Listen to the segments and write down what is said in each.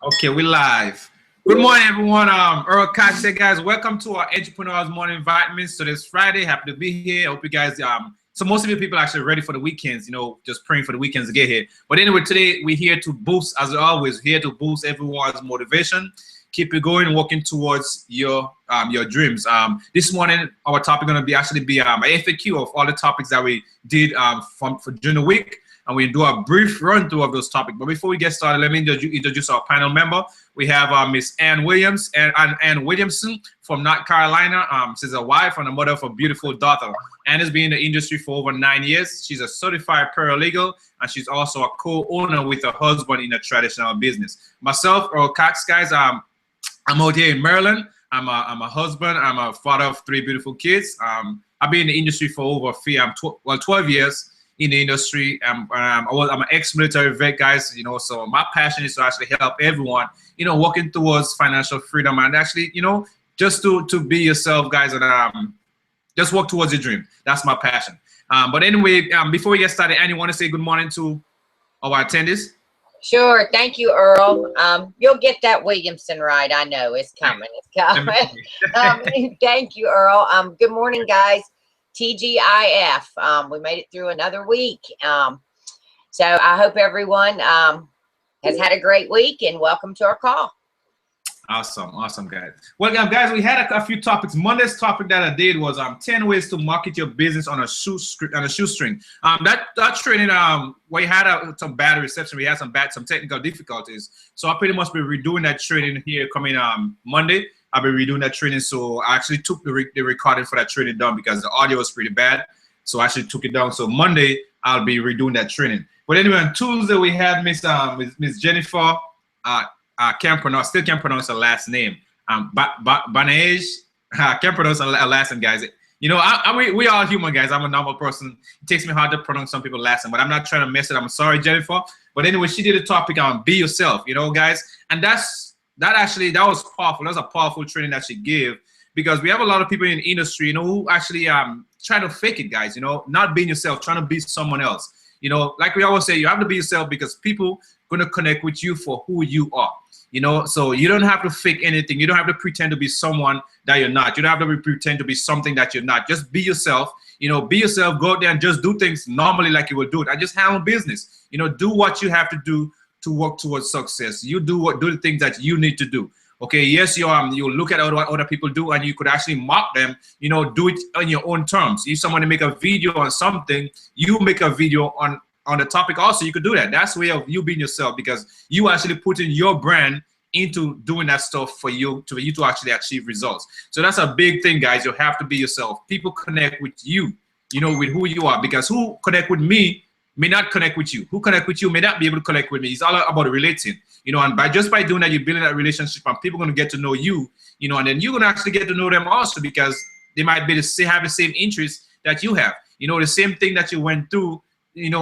Okay, we live. Good morning, everyone. Earl Cox here, guys. Welcome to our Entrepreneurs Morning Vitamins. So this Friday, happy to be here. I hope you guys. So most of you people are actually ready for the weekends. Just praying for the weekends to get here. But anyway, today we're here to boost, as always, here to boost everyone's motivation. Keep it going, working towards your dreams. This morning, our topic going to be a FAQ of all the topics that we did for during the week. And we do a brief run through of those topics. But before we get started, let me introduce our panel member. We have Miss Ann Williams and Ann Williamson from North Carolina. She's a wife and a mother of a beautiful daughter. Ann has been in the industry for over 9 years. She's a certified paralegal, and she's also a co-owner with her husband in a traditional business. Myself, Earl Cox, guys, I'm out here in Maryland. I'm a husband. I'm a father of 3 beautiful kids. I've been in the industry for over 12 years. In the industry, I'm an ex-military vet, guys. So my passion is to actually help everyone, working towards financial freedom and actually, just to be yourself, guys, and just work towards your dream. That's my passion. But anyway, before we get started, Annie, want to say good morning to our attendees? Sure. Thank you, Earl. You'll get that Williamson right. I know it's coming. It's coming. Thank you, Earl. Good morning, guys. TGIF. We made it through another week. So I hope everyone has had a great week, and welcome to our call. Awesome, guys. Well, guys, we had a few topics. Monday's topic that I did was 10 ways to market your business on a shoestring. That training, we had some bad reception. We had some technical difficulties. So I pretty much be redoing that training here coming Monday. I'll be redoing that training. So I actually took the recording for that training down because the audio was pretty bad. So I actually took it down. So Monday I'll be redoing that training. But anyway, on Tuesday we had Miss Jennifer. Can't pronounce her last name. Banage. Can't pronounce her last name, guys. We all human, guys. I'm a normal person. It takes me hard to pronounce some people's last name, but I'm not trying to mess it. I'm sorry, Jennifer. But anyway, she did a topic on be yourself. Guys, and that was powerful. That was a powerful training that she gave, because we have a lot of people in the industry, who actually try to fake it, guys. Not being yourself, trying to be someone else. Like we always say, you have to be yourself because people gonna connect with you for who you are. So you don't have to fake anything. You don't have to pretend to be someone that you're not. You don't have to pretend to be something that you're not. Just be yourself. Be yourself. Go out there and just do things normally like you would do it, and just handle business. Do what you have to do to work towards success. You do the things that you need to do. Okay, yes, you look at what other people do, and you could actually mock them. Do it on your own terms. If someone make a video on something, you make a video on the topic also. You could do that. That's the way of you being yourself, because you actually put in your brand into doing that stuff for you to actually achieve results. So that's a big thing, guys. You have to be yourself. People connect with you, with who you are, because who connect with me may not connect with you. Who connect with you may not be able to connect with me. It's all about relating, and by doing that, you're building that relationship, and people are going to get to know you, and then you're going to actually get to know them also, because they might have the same interests that you have. The same thing that you went through, in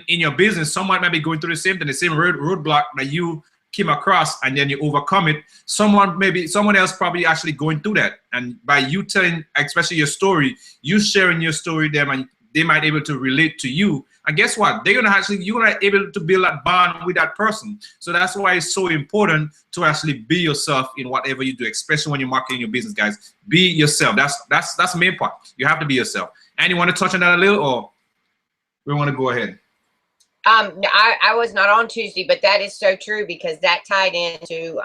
your business. Someone might be going through the same thing, the same roadblock that you came across, and then you overcome it. Someone else probably actually going through that, and by you telling, especially your story, you sharing your story with them, and they might be able to relate to you. And guess what? You're gonna be able to build that bond with that person. So that's why it's so important to actually be yourself in whatever you do, especially when you're marketing your business, guys. Be yourself. That's the main part. You have to be yourself. And you want to touch on that a little, or we want to go ahead? I was not on Tuesday, but that is so true, because that tied into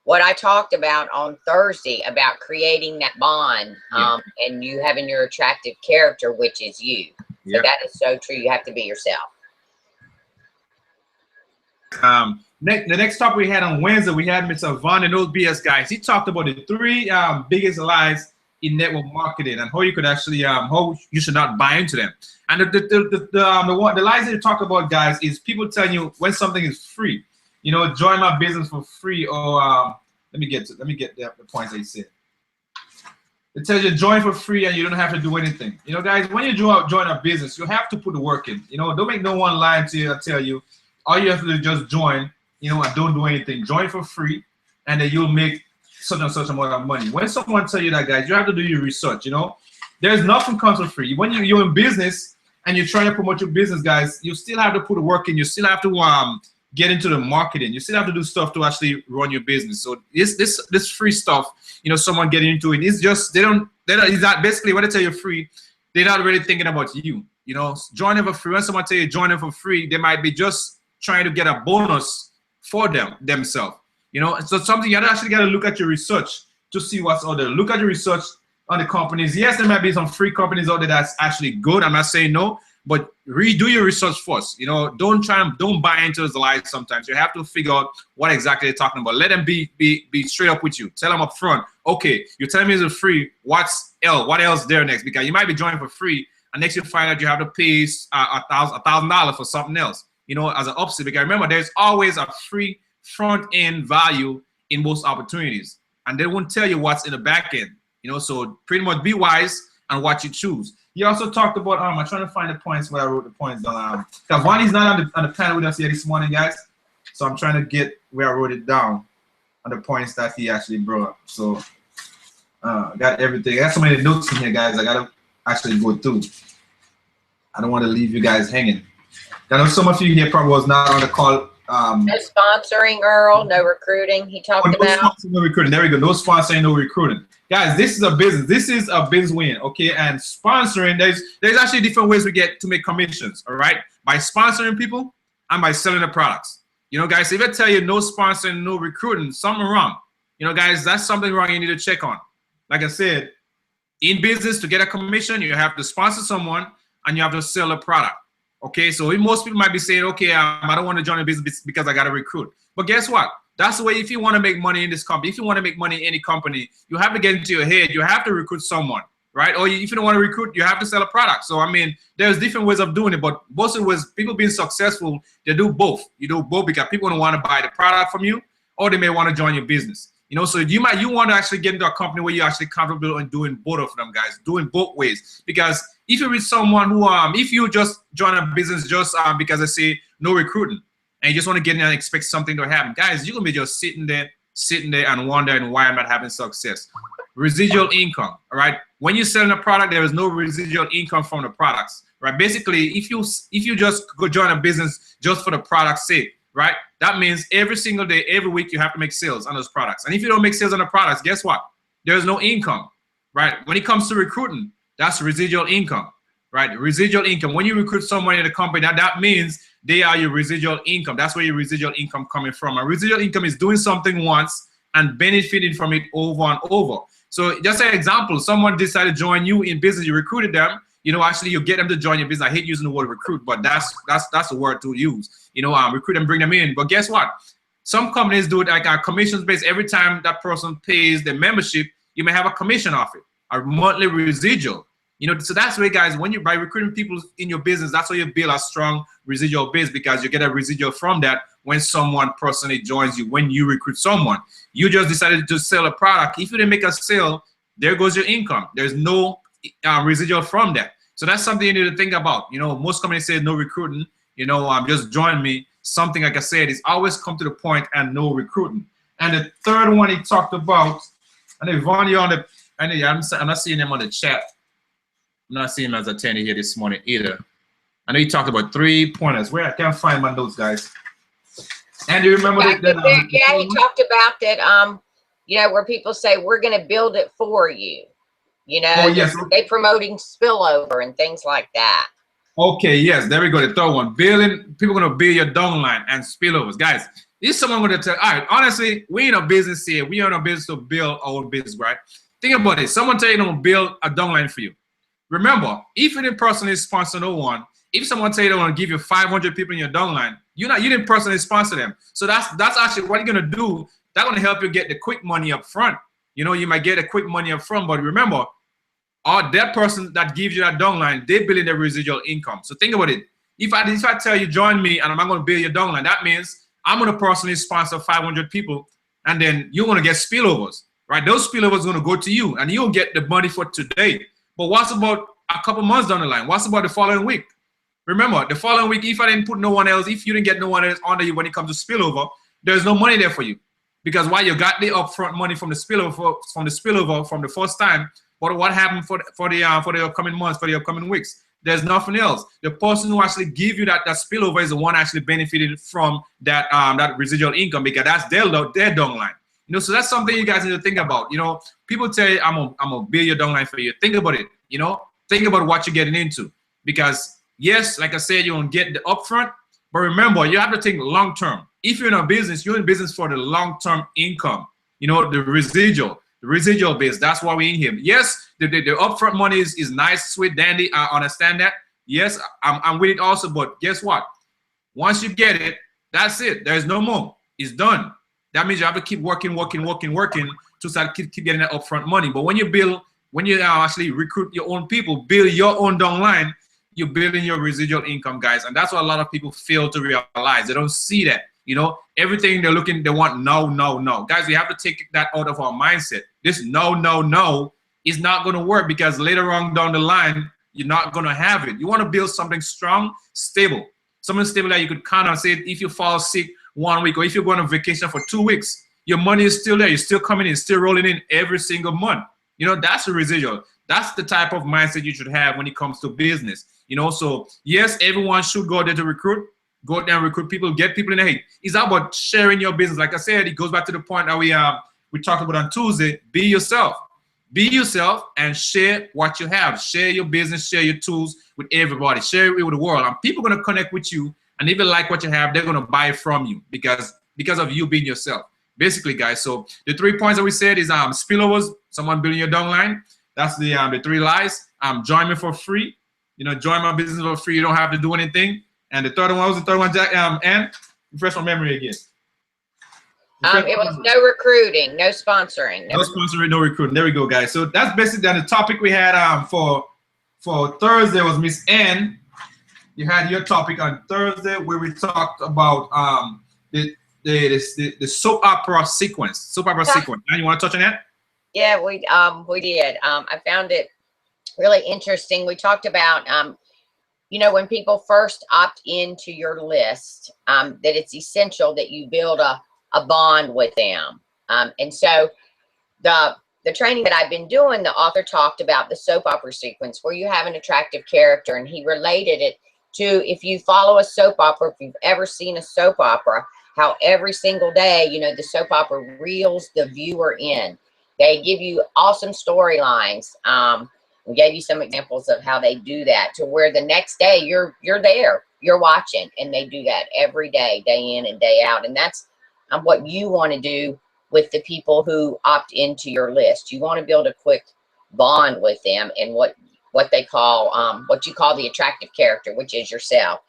what I talked about on Thursday about creating that bond, and you having your attractive character, which is you. So that is so true. You have to be yourself. The next topic we had on Wednesday, we had Mr. Von and those BS guys. He talked about the 3 biggest lies in network marketing, and how you could actually how you should not buy into them. And the lies that you talk about, guys, is people telling you when something is free. Join my business for free, or let me get the points that he said. It tells you join for free and you don't have to do anything. Guys, when you join a business, you have to put the work in. Don't make no one lie to you and tell you all you have to do is just join, and don't do anything. Join for free, and then you'll make such and such amount of money. When someone tell you that, guys, you have to do your research. There's nothing comes for free. When you're in business and you're trying to promote your business, guys, you still have to put the work in. You still have to get into the marketing. You still have to do stuff to actually run your business. So this free stuff, you know, someone getting into it, it's just it's not basically when they tell you free, they're not really thinking about you. You know, join them for free. When someone tell you join them for free, they might be just trying to get a bonus for themselves. You know, so something you actually got to look at your research to see what's out there. Look at your research on the companies. Yes, there might be some free companies out there that's actually good. I'm not saying no, but redo your research first. You know, don't buy into those lies sometimes. You have to figure out what exactly they're talking about. Let them be straight up with you. Tell them up front, okay, you're telling me it's free. What else there next? Because you might be joining for free, and next you find out you have to pay $1,000 for something else, you know, as an upsell. Because remember, there's always a free front end value in most opportunities, and they won't tell you what's in the back end. You know, so pretty much be wise on what you choose. He also talked about I'm trying to find the points where I wrote the points down. Because Vani's not on the panel with us here this morning, guys. So I'm trying to get where I wrote it down on the points that he actually brought up. So got everything. I got so many notes in here, guys. I gotta actually go through. I don't want to leave you guys hanging. I know some of you here probably was not on the call. No sponsoring, Earl. No recruiting. He talked about. No recruiting. There we go. No sponsoring, no recruiting. Guys, this is a business. This is a business win, okay? And sponsoring, there's actually different ways we get to make commissions, all right? By sponsoring people and by selling the products. You know, guys, if I tell you no sponsoring, no recruiting, something wrong. You know, guys, that's something wrong you need to check on. Like I said, in business, to get a commission, you have to sponsor someone and you have to sell a product. Okay, so most people might be saying, okay, I don't want to join a business because I got to recruit. But guess what? That's the way, if you want to make money in this company, if you want to make money in any company, you have to get into your head. You have to recruit someone, right? Or if you don't want to recruit, you have to sell a product. So, I mean, there's different ways of doing it, but most of the ways people being successful, they do both. You do both because people don't want to buy the product from you, or they may want to join your business. You know, so you want to actually get into a company where you're actually comfortable in doing both of them, guys, doing both ways. Because if you're with someone who, if you just join a business just because I say no recruiting, and you just want to get in and expect something to happen, guys, you're gonna be just sitting there and wondering why I'm not having success. Residual income, all right? When you're selling a product, there is no residual income from the products, right? Basically, if you just go join a business just for the product's sake, right? That means every single day, every week, you have to make sales on those products. And if you don't make sales on the products, guess what? There's no income, right? When it comes to recruiting, that's residual income, right? Residual income. When you recruit someone in the company, that means they are your residual income. That's where your residual income coming from. And residual income is doing something once and benefiting from it over and over. So just an example, someone decided to join you in business, you recruited them, you know, actually you get them to join your business. I hate using the word recruit, but that's the word to use. You know, recruit and bring them in. But guess what? Some companies do it like a commissions based. Every time that person pays the membership, you may have a commission off it, a monthly residual. You know, so that's why, guys, when by recruiting people in your business, that's how you build a strong residual base, because you get a residual from that when someone personally joins you. When you recruit someone, you just decided to sell a product. If you didn't make a sale, there goes your income. There's no residual from that. So that's something you need to think about. You know, most companies say no recruiting. You know, just join me. Something like I said is always come to the point and no recruiting. And the third one he talked about, and Yvonne, you're on the. I'm not seeing him on the chat. I'm not seeing him as attendee here this morning either. I know you talked about 3 pointers. Where I can't find my notes, guys. And you remember he talked about that. You know, where people say we're going to build it for you. You know, yes. They promoting spillover and things like that. Okay, yes, there we go. The third one, building. People are going to build your downline and spillovers, guys. Is someone going to tell? All right, honestly, we in a business here. We are in a business to build our business, right? Think about it. Someone tell you they're going to build a downline for you. Remember, if you didn't personally sponsor no one, if someone tell you they want to give you 500 people in your downline, you didn't personally sponsor them. So that's actually what you're gonna do. That's gonna help you get the quick money up front. You know, you might get a quick money up front, but remember, that person that gives you that downline, they build in their residual income. So think about it. If I tell you join me and I'm gonna build your downline, that means I'm gonna personally sponsor 500 people, and then you're gonna get spillovers, right? Those spillovers are gonna go to you, and you'll get the money for today. But what's about a couple months down the line? What's about the following week? Remember, the following week, if I didn't put no one else, if you didn't get no one else under you when it comes to spillover, there's no money there for you. Because while you got the upfront money from the spillover from the first time, but what happened for the upcoming months, for the upcoming weeks? there's nothing else. The person who actually give you that spillover is the one actually benefited from that residual income, because that's their downline. You know, so that's something you guys need to think about. You know, people tell you, I'm gonna build your downline for you. Think about it. You know, think about what you're getting into, because yes, like I said, you're gonna get the upfront, but remember, you have to think long term. If you're in a business, you're in business for the long term income. You know, the residual base. That's why we're in here. Yes, the upfront money is nice, sweet, dandy. I understand that. Yes, I'm with it also. But guess what? Once you get it, that's it. There's no more. It's done. That means you have to keep working to start keep getting that upfront money. But when you actually recruit your own people, build your own downline, you're building your residual income, guys. And that's what a lot of people fail to realize. They don't see that. You know, everything they want no. Guys, we have to take that out of our mindset. This no is not going to work, because later on down the line, you're not going to have it. You want to build something strong, stable. Something stable that you could count on. Say, if you fall sick 1 week, or if you're going on vacation for 2 weeks, your money is still there. You're still coming in, still rolling in every single month. You know, that's a residual. That's the type of mindset you should have when it comes to business. You know, so yes, everyone should go there to recruit. Go out there and recruit people, get people in the hate. It's about sharing your business. Like I said, it goes back to the point that we talked about on Tuesday. Be yourself. Be yourself and share what you have. Share your business, share your tools with everybody. Share it with the world. And people are going to connect with you. And if they like what you have, they're going to buy from you because of you being yourself. Basically, guys, so the 3 points that we said is spillovers, someone building your downline. That's the 3 lies. Join me for free. You know, join my business for free. You don't have to do anything. And the third one, what was the third one, Jack? And refresh my memory again. It was no recruiting, no sponsoring. No sponsoring, no recruiting. There we go, guys. So that's basically the topic we had for Thursday was Miss Ann. You had your topic on Thursday where we talked about the soap opera sequence. Soap opera sequence. And you want to touch on that? Yeah, we did. I found it really interesting. We talked about you know, when people first opt into your list, that it's essential that you build a bond with them. And so the training that I've been doing, the author talked about the soap opera sequence where you have an attractive character, and he related it to, if you follow a soap opera, if you've ever seen a soap opera, how every single day, you know, the soap opera reels the viewer in. They give you awesome storylines. We gave you some examples of how they do that, to where the next day you're there, you're watching, and they do that every day, day in and day out. And that's what you want to do with the people who opt into your list. You want to build a quick bond with them, and what they call what you call the attractive character, which is yourself.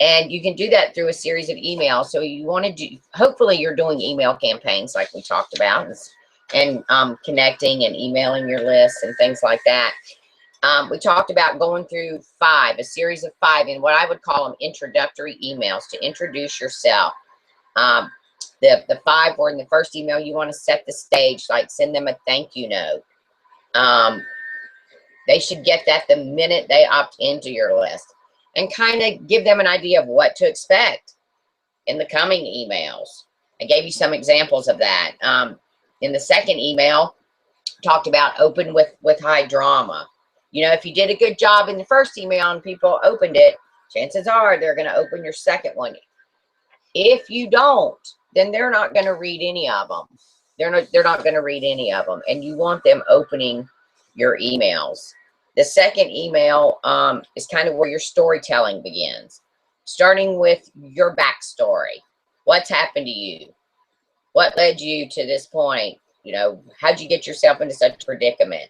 And you can do that through a series of emails. So you want to do, hopefully you're doing email campaigns like we talked about, and connecting and emailing your list and things like that. We talked about going through a series of 5 in what I would call them introductory emails to introduce yourself. The 5 were in the first email. You want to set the stage, like send them a thank you note. They should get that the minute they opt into your list, and kind of give them an idea of what to expect in the coming emails. I gave you some examples of that. In the second email, talked about open with high drama. You know, if you did a good job in the first email and people opened it, chances are they're going to open your second one. If you don't, then they're not going to read any of them. They're not going to read any of them, and you want them opening your emails. The second email is kind of where your storytelling begins, starting with your backstory. What's happened to you? What led you to this point? You know, how'd you get yourself into such a predicament?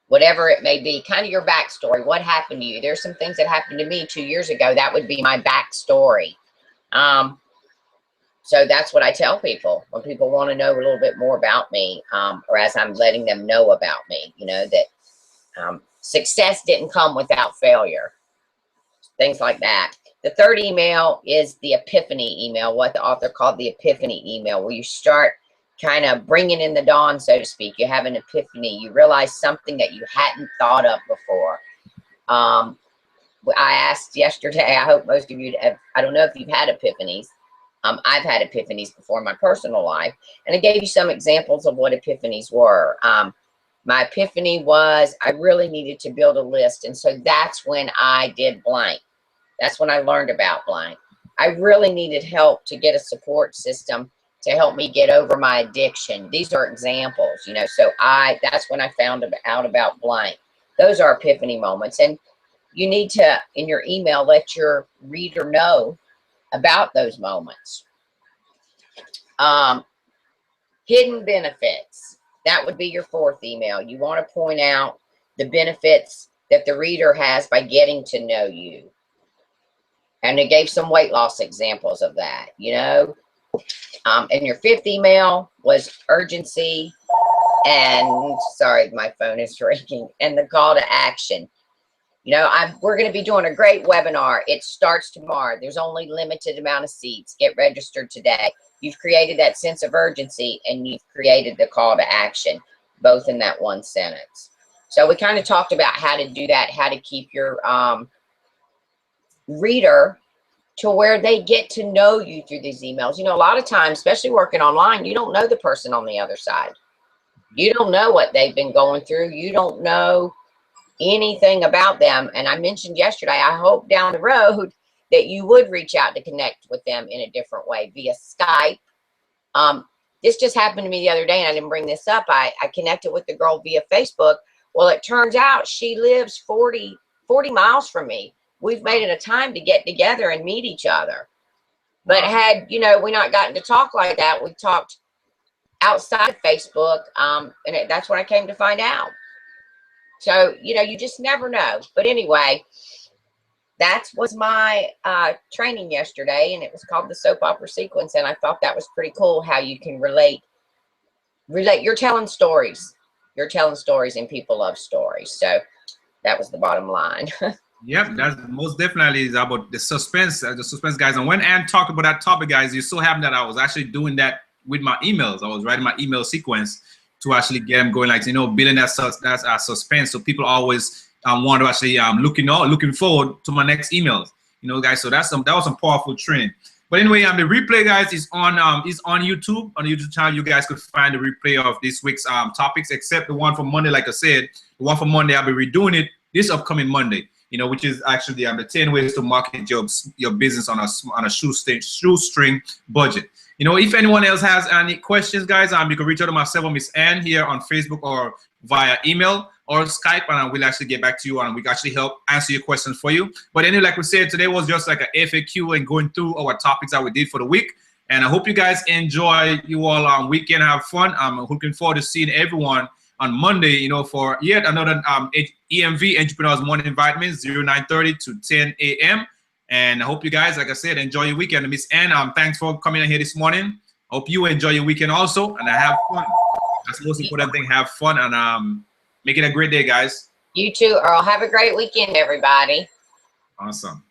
Whatever it may be, kind of your backstory. What happened to you? There's some things that happened to me 2 years ago. That would be my backstory. So that's what I tell people when people want to know a little bit more about me, or as I'm letting them know about me, you know, that success didn't come without failure, things like that. The third email is the epiphany email, what the author called the epiphany email, where you start kind of bringing in the dawn, so to speak. You have an epiphany. You realize something that you hadn't thought of before. I asked yesterday, I hope most of you have, I don't know if you've had epiphanies. I've had epiphanies before in my personal life, and I gave you some examples of what epiphanies were. My epiphany was I really needed to build a list. And so that's when I did blank. That's when I learned about blank. I really needed help to get a support system to help me get over my addiction. These are examples, you know, so that's when I found out about blank. Those are epiphany moments. And you need to, in your email, let your reader know about those moments. Hidden benefits. That would be your fourth email. You want to point out the benefits that the reader has by getting to know you. And it gave some weight loss examples of that, you know. And your fifth email was urgency and, sorry, my phone is ringing, and the call to action. You know, we're going to be doing a great webinar. It starts tomorrow. There's only limited amount of seats. Get registered today. You've created that sense of urgency and you've created the call to action, both in that one sentence. So we kind of talked about how to do that, how to keep your reader to where they get to know you through these emails. You know, a lot of times, especially working online, you don't know the person on the other side. You don't know what they've been going through. You don't know anything about them. And I mentioned yesterday, I hope down the road that you would reach out to connect with them in a different way via Skype. This just happened to me the other day and I didn't bring this up. I connected with the girl via Facebook. Well, it turns out she lives 40 miles from me. We've made it a time to get together and meet each other. But had, you know, we not gotten to talk like that, we talked outside of Facebook. And that's when I came to find out. So, you know, you just never know. But anyway, that was my training yesterday, and it was called the soap opera sequence. And I thought that was pretty cool how you can relate. You're telling stories. You're telling stories, and people love stories. So that was the bottom line. Yep, that's most definitely is about the suspense guys. And when Ann talked about that topic, guys, you so happen that I was actually doing that with my emails. I was writing my email sequence to actually get them going, like, you know, building that suspense. So people always want to actually looking forward to my next emails, you know, guys. So that was some powerful training. But anyway, the replay, guys, is on YouTube. On the YouTube channel, you guys could find the replay of this week's topics, except the one from Monday. Like I said, the one from Monday, I'll be redoing it this upcoming Monday. You know, which is actually the 10 ways to market your business on a shoestring budget. You know, if anyone else has any questions, guys, you can reach out to myself or Miss Ann here on Facebook or via email or Skype, and we'll actually get back to you and we can actually help answer your questions for you. But anyway, like we said, today was just like a FAQ and going through our topics that we did for the week. And I hope you guys enjoy you all weekend, have fun. I'm looking forward to seeing everyone on Monday, you know, for yet another EMV Entrepreneurs Morning Vitamins, 09:30 to 10 a.m. And I hope you guys, like I said, enjoy your weekend. Miss Ann, thanks for coming in here this morning. Hope you enjoy your weekend also and have fun. That's the most important thing. Have fun and make it a great day, guys. You too, Earl. Have a great weekend, everybody. Awesome.